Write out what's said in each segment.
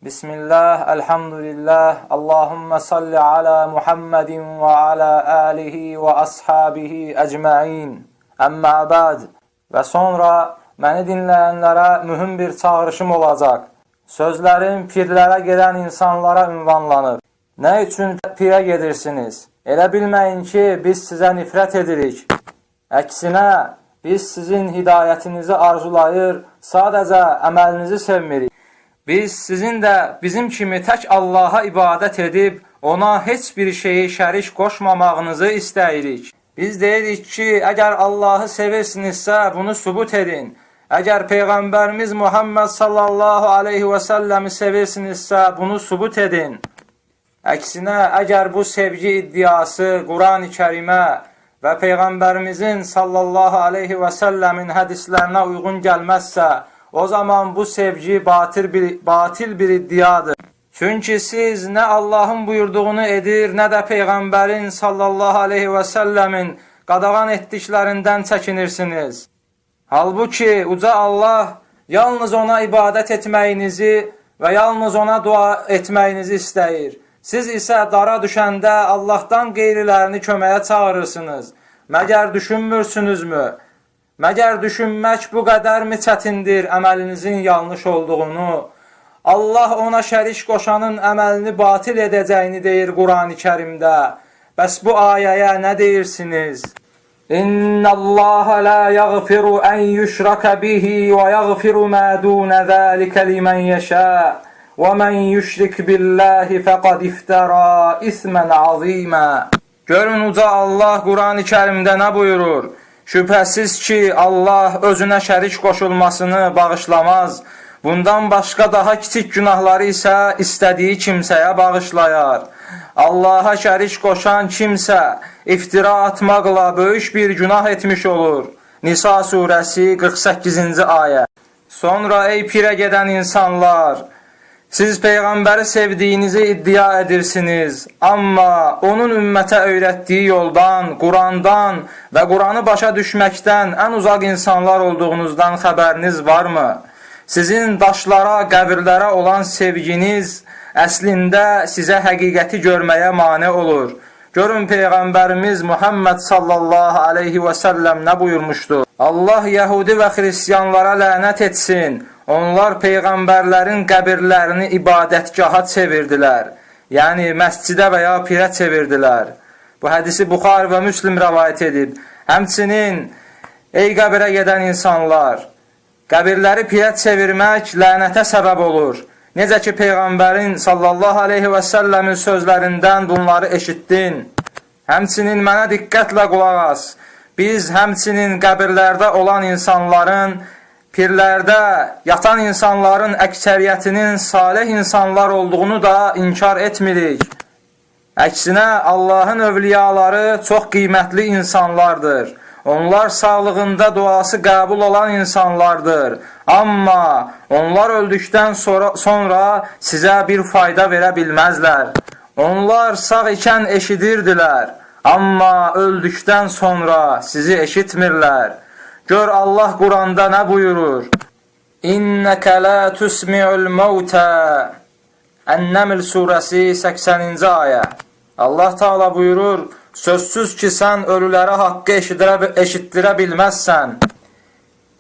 Bismillah, elhamdülillah, Allahümme salli ala Muhammedin ve ala alihi ve ashabihi ecmain. Əmmə bəd. Və sonra məni dinləyənlərə mühüm bir çağırışım olacaq. Sözlərim pirlərə gedən insanlara ünvanlanıb. Nə üçün pirə gedirsiniz? Elə bilməyin ki, biz sizə nifrət edirik. Əksinə, biz sizin hidayətinizi arzulayır, sadəcə əməlinizi sevmirik. Biz sizin də bizim kimi tək Allaha ibadət edib, ona heç bir şeyi şərik qoşmamağınızı istəyirik. Biz deyirik ki, əgər Allahı sevirsinizsə, bunu sübut edin. Əgər Peyğəmbərimiz Muhammed sallallahu aleyhi və səlləmi sevirsinizsə, bunu sübut edin. Əksinə, əgər bu sevgi iddiası Quran-ı Kərimə və Peyğəmbərimizin sallallahu aleyhi və səlləmin hədislərinə uyğun gəlməzsə, o zaman bu sevgi batil bir iddiadır. Çünki siz nə Allahın buyurduğunu edir, nə də Peyğəmbərin sallallahu aleyhi və səlləmin qadağan etdiklərindən çəkinirsiniz. Halbuki uca Allah yalnız ona ibadət etməyinizi və yalnız ona dua etməyinizi istəyir. Siz isə dara düşəndə Allahdan qeyrilərini köməyə çağırırsınız. Məgər düşünmürsünüzmü? Məgər düşünmək bu qədərmi çətindir əməlinizin yanlış olduğunu? Allah ona şərik qoşanın əməlini batil edəcəyini deyir Quran-ı Kərimdə. Bəs bu ayəyə nə deyirsiniz? İnnəllaha la yəğfiru ən yüşrəkə bihi və yəğfiru mə dunə zəlikə limən yəşə və mən yüşrik billahi fəqad iftərə ismən azimə. Görün uca Allah Quran-ı Kərimdə nə buyurur? Şübhəsiz ki, Allah özünə şərik qoşulmasını bağışlamaz. Bundan başqa daha kiçik günahları isə istədiyi kimsəyə bağışlayar. Allaha şərik qoşan kimsə iftira atmaqla böyük bir günah etmiş olur. Nisa surəsi 48-ci ayə. Sonra ey pirə gedən insanlar, siz Peyğəmbəri sevdiyinizi iddia edirsiniz, amma onun ümmətə öyrətdiyi yoldan, Qurandan və Quranı başa düşməkdən ən uzaq insanlar olduğunuzdan xəbəriniz varmı? Sizin daşlara, qəbirlərə olan sevginiz əslində sizə həqiqəti görməyə mane olur. Görün Peyğəmbərimiz Muhammed sallallahu aleyhi və səlləm nə buyurmuşdur? Allah Yəhudi və Xristiyanlara lənət etsin. Onlar Peyğəmbərlərin qəbirlərini ibadətgaha çevirdilər. Yəni, məscidə və ya pirə çevirdilər. Bu hədisi Buxari və Müslim rəvayət edib. Həmçinin, ey qəbirə gedən insanlar, qəbirləri pirə çevirmək lənətə səbəb olur. Necə ki, Peyğəmbərin sallallahu aleyhi və səlləmin sözlərindən bunları eşitdin. Həmçinin mənə diqqətlə qulaq as. Biz həmçinin qəbirlərdə olan insanların, pirlərdə yatan insanların əksəriyyətinin salih insanlar olduğunu da inkar etmirik. Əksinə, Allahın övliyaları çox qiymətli insanlardır. Onlar sağlığında duası qəbul olan insanlardır. Amma onlar öldükdən sonra sizə bir fayda verə bilməzlər. Onlar sağ ikən eşidirdilər, amma öldükdən sonra sizi eşitmirlər. Gör Allah Quranda nə buyurur? İnnəkə lə tüsmi'ul məvtə. Ən-Nəml surəsi 80-ci ayə. Allah Teala buyurur, sözsüz ki, sən ölülərə haqqı eşitdirə bilməzsən.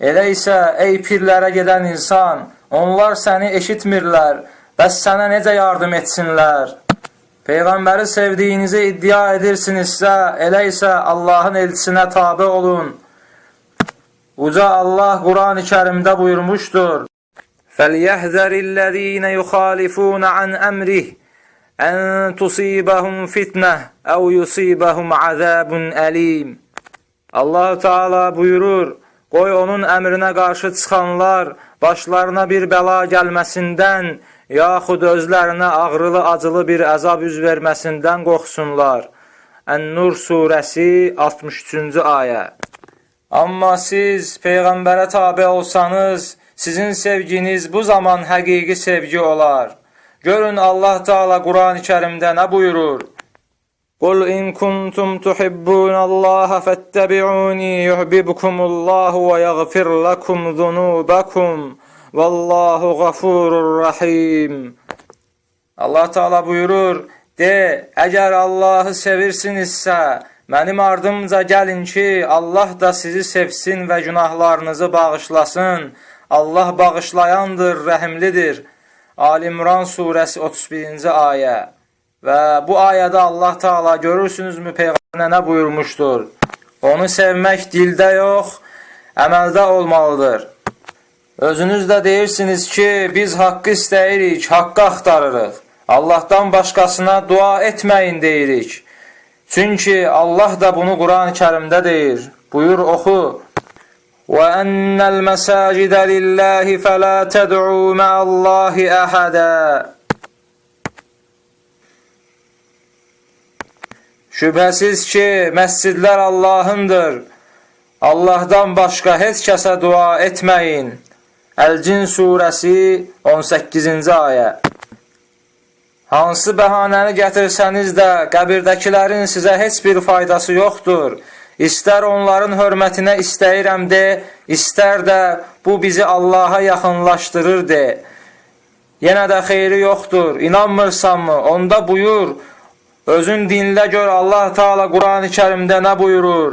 Elə isə, ey pirlərə gedən insan, onlar səni eşitmirlər, bəs sənə necə yardım etsinlər? Peyğəmbəri sevdiyinizi iddia edirsinizsə, elə isə Allahın elçisinə tabe olun. Uca Allah Quran-ı Kərimdə buyurmuşdur. فَلْيَحْذَرِ الَّذ۪ينَ يُخَالِفُونَ عَنْ أَمْرِهِ أَنْ تُصِيبَهُمْ فِتْنَةٌ اَوْ يُصِيبَهُمْ عَذَابٌ أَلِيمٌ. Allah Teala buyurur, qoy onun əmrinə qarşı çıxanlar başlarına bir bəla gəlməsindən, yaxud özlərinə ağrılı acılı bir əzab üz verməsindən qorxsunlar. Ən-Nur surəsi 63-cü ayə. Amma siz Peyğəmbərə tabe olsanız, sizin sevginiz bu zaman həqiqi sevgi olar. Görün Allah Teala Quran-ı Kərimdə nə buyurur? Qul in kuntum tuhibbunallaha fettabi'uni yuhibbukumullahu və yəğfir lakum zunubakum vallahu gafurur rahim. Allah Teala buyurur: "De, əgər Allahı sevirsinizsə, mənim ardımca gəlin ki, Allah da sizi sevsin və günahlarınızı bağışlasın. Allah bağışlayandır, rəhimlidir." Ali İmran surəsi 31-ci ayə. Və bu ayədə Allah Teala görürsünüzmü Peyğəmbərə nə buyurmuşdur? Onu sevmək dildə yox, əməldə olmalıdır. Özünüz də deyirsiniz ki, biz haqqı istəyirik, haqqı axtarırıq. Allahdan başqasına dua etməyin deyirik. Çünki Allah da bunu Quran-ı Kərimdə deyir. Buyur, oxu. وَأَنَّ الْمَسَاجِدَ لِلَّهِ فَلَا تَدْعُوا مَعَ اللّٰهِ أَحَدًا Şübhəsiz ki, məscidlər Allahındır. Allahdan başqa heç kəsə dua etməyin. Əl-Cin surəsi 18-ci ayə. Hansı bəhanəni gətirsəniz də, qəbirdəkilərin sizə heç bir faydası yoxdur. İstər onların hörmətinə istəyirəm de, istər də bu bizi Allaha yaxınlaşdırır de. Yenə də xeyri yoxdur. İnanmırsanmı? Onda buyur. Özün dinlə gör Allah Teala Quran-ı Kərimdə nə buyurur?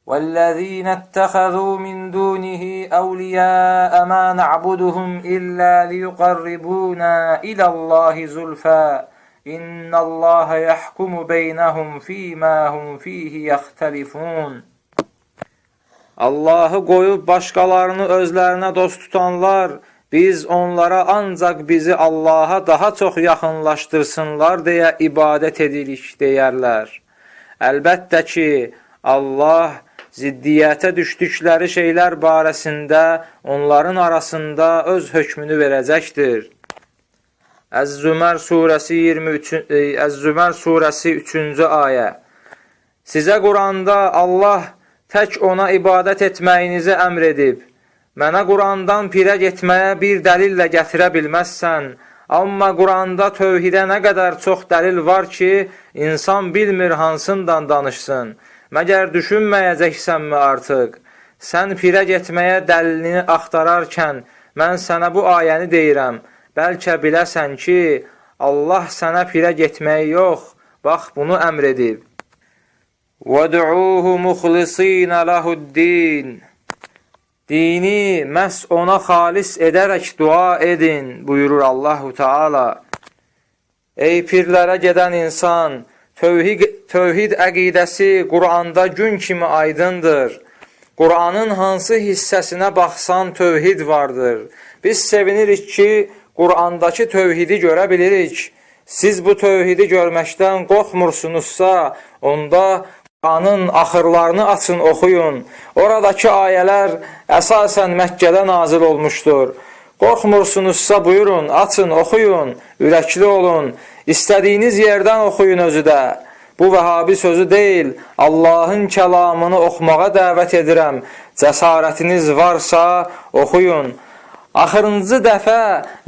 وَالَّذ۪ينَ اتَّخَذُوا مِنْ دُونِهِ أَوْلِيَاءَ مَا نَعْبُدُهُمْ إِلَّا لِيُقَرِّبُونَا إِلَى اللّٰهِ زُلْفَى إِنَّ اللّٰهَ يَحْكُمُ بَيْنَهُمْ فِي مَا هُمْ فِيهِ يَخْتَلِفُونَ Allahı qoyub başqalarını özlərinə dost tutanlar, biz onlara ancaq bizi Allaha daha çox yaxınlaşdırsınlar deyə ibadət edirik deyərlər. Əlbəttə ki, Allah ziddiyyətə düşdükləri şeylər barəsində onların arasında öz hökmünü verəcəkdir. Əz-Zümər surəsi 3-cü ayə. Sizə Quranda Allah tək ona ibadət etməyinizi əmr edib. Mənə Qurandan pirə getməyə bir dəlillə gətirə bilməzsən. Amma Quranda tövhidə nə qədər çox dəlil var ki, insan bilmir hansından danışsın. Məgər düşünməyəcəksənmi artıq? Sən pirə getməyə dəlilini axtararkən, mən sənə bu ayəni deyirəm. Bəlkə biləsən ki, Allah sənə pirə getməyi yox, bax bunu əmr edib. وَدْعُوهُ مُخْلِصِينَ لَهُ الدِّينَ Dini məhz ona xalis edərək dua edin, buyurur Allahu Teala. Ey pirlərə gedən insan, tövhid əqidəsi Quranda gün kimi aydındır. Quranın hansı hissəsinə baxsan tövhid vardır. Biz sevinirik ki, Qurandakı tövhidi görə bilirik. Siz bu tövhidi görməkdən qorxmursunuzsa, onda Quranın axırlarını açın, oxuyun. Oradakı ayələr əsasən Məkkədə nazil olmuşdur. Qorxmursunuzsa buyurun, açın, oxuyun, ürəkli olun. İstədiyiniz yerdən oxuyun özü də. Bu Vəhabi sözü deyil, Allahın kəlamını oxumağa dəvət edirəm. Cəsarətiniz varsa oxuyun. Axırıncı dəfə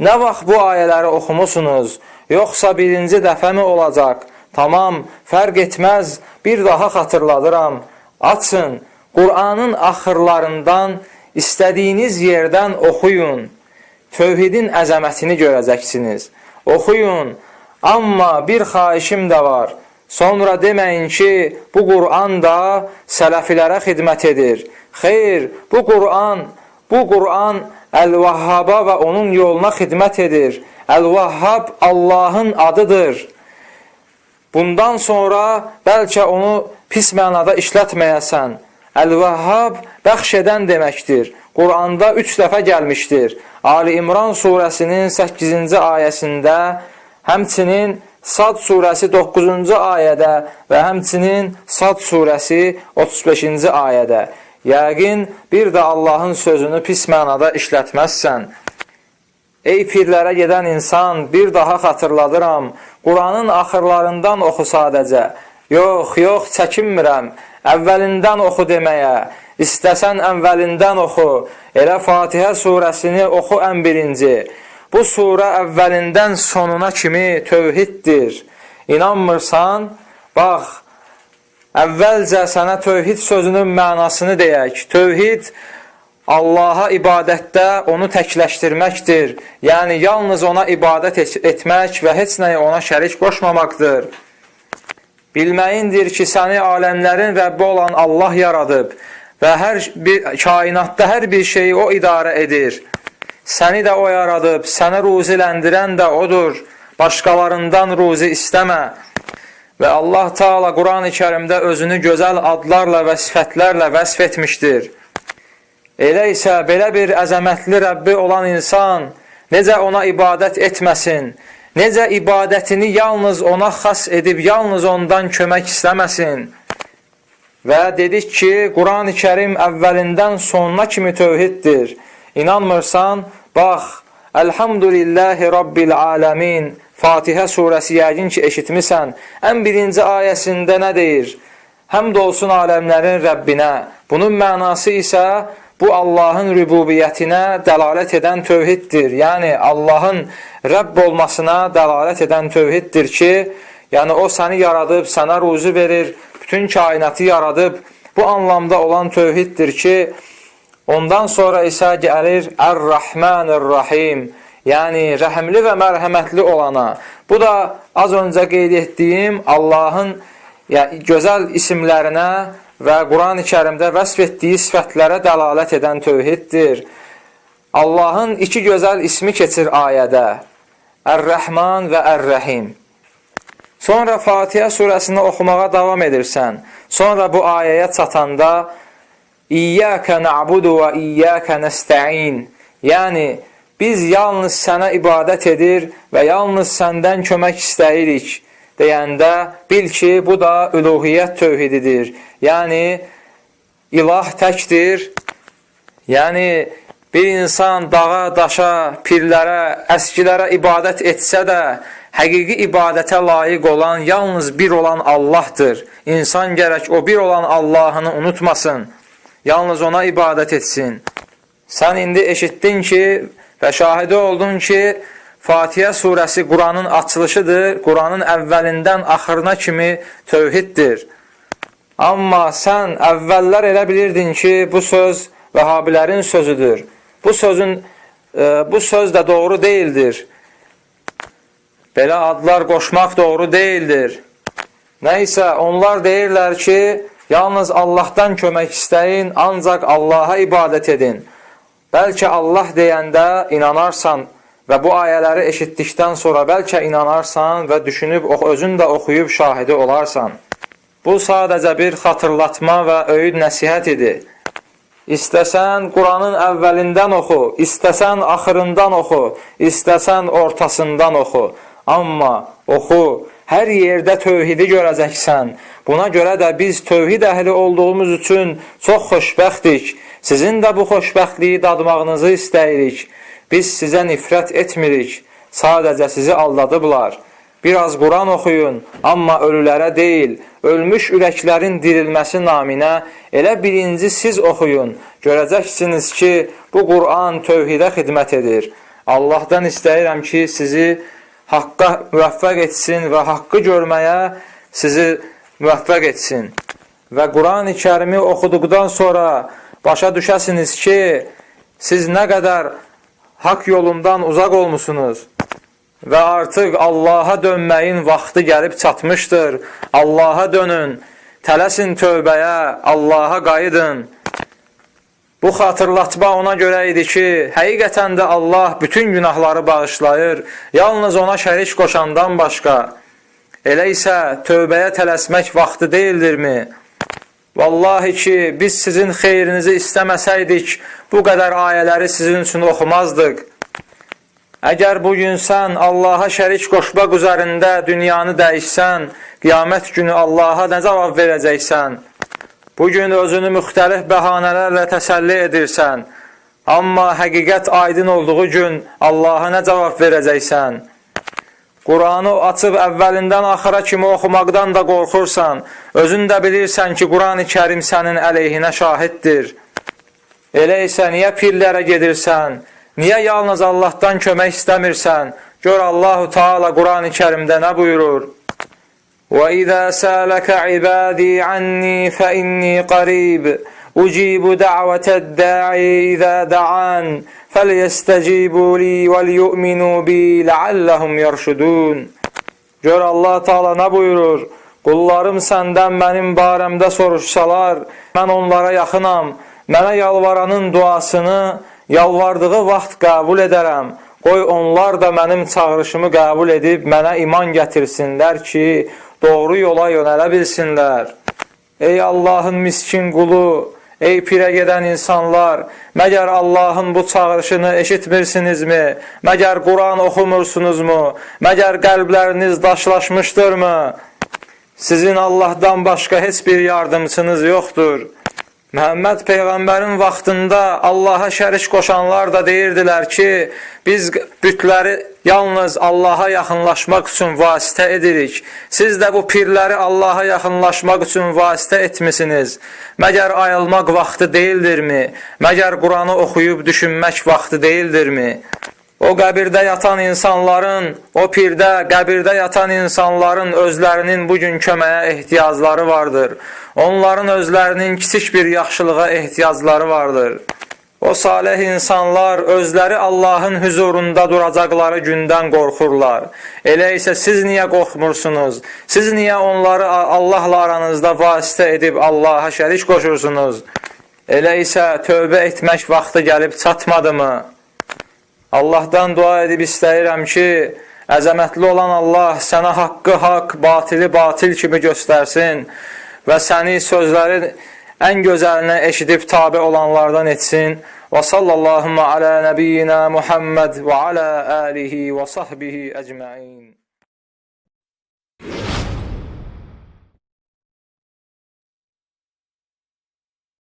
nə vaxt bu ayələri oxumusunuz? Yoxsa birinci dəfə mi olacaq? Tamam, fərq etməz, bir daha xatırladıram. Açın, Qur'anın axırlarından istədiyiniz yerdən oxuyun. Tövhidin əzəmətini görəcəksiniz. Oxuyun, amma bir xahişim də var. Sonra deməyin ki, bu Qur'an da sələfilərə xidmət edir. Xeyr, bu Qur'an Əl-Vahhaba və onun yoluna xidmət edir. Əl-Vahhab Allahın adıdır. Bundan sonra bəlkə onu pis mənada işlətməyəsən. Əl-Vahhab bəxş edən deməkdir. Quranda 3 dəfə gəlmişdir. Ali İmran surəsinin 8-ci ayəsində, həmçinin Sad surəsi 9-cu ayədə və həmçinin Sad surəsi 35-ci ayədə. Yəqin bir də Allahın sözünü pis mənada işlətməzsən. Ey pirlərə gedən insan, bir daha xatırladıram. Quranın axırlarından oxu sadəcə. Yox, çəkinmirəm. Əvvəlindən oxu deməyə. İstəsən əvvəlindən oxu. Elə Fatihə surəsini oxu ən birinci. Bu surə əvvəlindən sonuna kimi tövhiddir. İnanmırsan, bax, əvvəlcə sənə tövhid sözünün mənasını deyək. Tövhid, Allaha ibadətdə onu təkləşdirməkdir. Yəni, yalnız ona ibadət etmək və heç nəyə ona şərik qoşmamaqdır. Bilməyindir ki, səni aləmlərin Rəbbi olan Allah yaradıb və kainatda hər bir şeyi o idarə edir. Səni də o yaradıb, səni ruziləndirən də odur. Başqalarından ruzi istəmə. Və Allah Teala Quran-ı Kərimdə özünü gözəl adlarla və sifətlərlə vəsf etmişdir. Elə isə belə bir əzəmətli Rəbbi olan insan necə ona ibadət etməsin, necə ibadətini yalnız ona xas edib, yalnız ondan kömək istəməsin. Və dedik ki, Quran-ı Kərim əvvəlindən sonuna kimi tövhiddir. İnanmırsan, bax, Elhamdülillahi Rabbil Aləmin, Fatihə surəsi yəqin ki, eşitmisən. Ən birinci ayəsində nə deyir? Həmd olsun aləmlərin Rəbbinə. Bunun mənası isə bu Allahın rübubiyyətinə dəlalət edən tövhiddir. Yəni, Allahın Rəbb olmasına dəlalət edən tövhiddir ki, yəni o səni yaradıb, sənə ruzi verir, bütün kainatı yaradıb. Bu anlamda olan tövhiddir ki, ondan sonra isə gəlir Ər-Rəhmanir-Rahim, yəni rəhimli və mərhəmətli olana. Bu da az öncə qeyd etdiyim Allahın gözəl isimlərinə və Quran-ı Kərimdə vəsf etdiyi sifətlərə dəlalət edən tövhiddir. Allahın iki gözəl ismi keçir ayədə. Ər-Rəhman və Ər-Rəhim. Sonra Fatihə surəsini oxumağa davam edirsən. Sonra bu ayəyə çatanda İyyəkə na'budu və iyyəkə nəstə'in. Yəni, biz yalnız sənə ibadət edir və yalnız səndən kömək istəyirik deyəndə bil ki, bu da üluhiyyət tövhididir. Yəni, ilah təkdir. Yəni, bir insan dağa, daşa, pirlərə, əskilərə ibadət etsə də, həqiqi ibadətə layiq olan, yalnız bir olan Allahdır. İnsan gərək o bir olan Allahını unutmasın. Yalnız ona ibadət etsin. Sən indi eşitdin ki, və şahidi oldun ki, Fatihə surəsi Quranın açılışıdır, Quranın əvvəlindən axırına kimi tövhiddir. Amma sən əvvəllər elə bilirdin ki, bu söz Vəhabilərin sözüdür. Bu söz də doğru deyildir. Belə adlar qoşmaq doğru deyildir. Nəysə, onlar deyirlər ki, yalnız Allahdan kömək istəyin, ancaq Allaha ibadət edin. Bəlkə Allah deyəndə inanarsan və bu ayələri eşitdikdən sonra bəlkə inanarsan və düşünüb, özün də oxuyub şahidi olarsan. Bu sadəcə bir xatırlatma və öyüd nəsihət idi. İstəsən Quranın əvvəlindən oxu, istəsən axırından oxu, istəsən ortasından oxu. Amma oxu, hər yerdə tövhidi görəcəksən. Buna görə də biz tövhid əhli olduğumuz üçün çox xoşbəxtik. Sizin də bu xoşbəxtliyi dadmağınızı istəyirik. Biz sizə nifrət etmirik. Sadəcə sizi aldadıblar. Biraz Quran oxuyun, amma ölülərə deyil, ölmüş ürəklərin dirilməsi naminə elə birinci siz oxuyun. Görəcəksiniz ki, bu Quran tövhidə xidmət edir. Allahdan istəyirəm ki, sizi haqqa müvəffəq etsin və haqqı görməyə sizi müvəffəq etsin. Və Quran-ı Kərimi oxuduqdan sonra başa düşəsiniz ki, siz nə qədər haqq yolundan uzaq olmusunuz və artıq Allaha dönməyin vaxtı gəlib çatmışdır. Allaha dönün, tələsin tövbəyə, Allaha qayıdın. Bu xatırlatma ona görə idi ki, həqiqətən də Allah bütün günahları bağışlayır, yalnız ona şərik qoşandan başqa. Elə isə tövbəyə tələsmək vaxtı deyildirmi? Vallahi ki, biz sizin xeyrinizi istəməsəydik, bu qədər ayələri sizin üçün oxumazdıq. Əgər bugün sən Allaha şərik qoşmaq üzərində dünyanı dəyişsən, qiyamət günü Allaha nə cavab verəcəksən? Bugün özünü müxtəlif bəhanələrlə təsəlli edirsən, amma həqiqət aydın olduğu gün Allaha nə cavab verəcəksən? Quranı açıb əvvəlindən axıra kimi oxumaqdan da qorxursan, özün də bilirsən ki, Quran-ı Kərim sənin əleyhinə şahiddir. Elə isə niyə pirlərə gedirsən? Niyə yalnız Allahdan kömək istəmirsən? Gör Allahu Teala Quran-ı Kərimdə nə buyurur? وَإِذَا سَأَلَكَ عِبَادِي عَنِّي فَإِنِّي قَرِيبٌ ucibu da'vatad-da'i iza da'an felyestecibu li velyu'minu bi la'allahum yerşudun. Gör Allah Teala nə buyurur? Qullarım səndən mənim barəmdə soruşsalar, mən onlara yaxınam. Mənə yalvaranın duasını yalvardığı vaxt qəbul edərəm. Qoy onlar da mənim çağırışımı qəbul edib mənə iman gətirsinlər ki, doğru yola yönələ bilsinlər. Ey Allahın miskin qulu, ey pirə gedən insanlar, məgər Allahın bu çağırışını eşitmirsinizmi? Məgər Quran oxumursunuzmu? Məgər qəlbləriniz daşlaşmışdırmı? Sizin Allahdan başqa heç bir yardımçınız yoxdur. Məhəmməd Peyğəmbərin vaxtında Allaha şərik qoşanlar da deyirdilər ki, biz bütləri yalnız Allaha yaxınlaşmaq üçün vasitə edirik. Siz də bu pirləri Allaha yaxınlaşmaq üçün vasitə etmisiniz. Məgər ayılmaq vaxtı deyildirmi? Məgər Quranı oxuyub düşünmək vaxtı deyildirmi? O qəbirdə yatan insanların, o pirdə, qəbirdə yatan insanların özlərinin bugün köməyə ehtiyacları vardır. Onların özlərinin kiçik bir yaxşılığa ehtiyacları vardır. O salih insanlar özləri Allahın huzurunda duracaqları gündən qorxurlar. Elə isə siz niyə qorxmursunuz? Siz niyə onları Allahla aranızda vasitə edib Allaha şərik qoşursunuz? Elə isə tövbə etmək vaxtı gəlib çatmadı mı? Allahdan dua edib istəyirəm ki, əzəmətli olan Allah sənə haqqı haqq, batili batil kimi göstərsin və səni sözlərin ən gözəlinə eşidib tabi olanlardan etsin. Və sallallahu alə nəbiyyina Muhammed və alə alihi və sahbihi əcməin.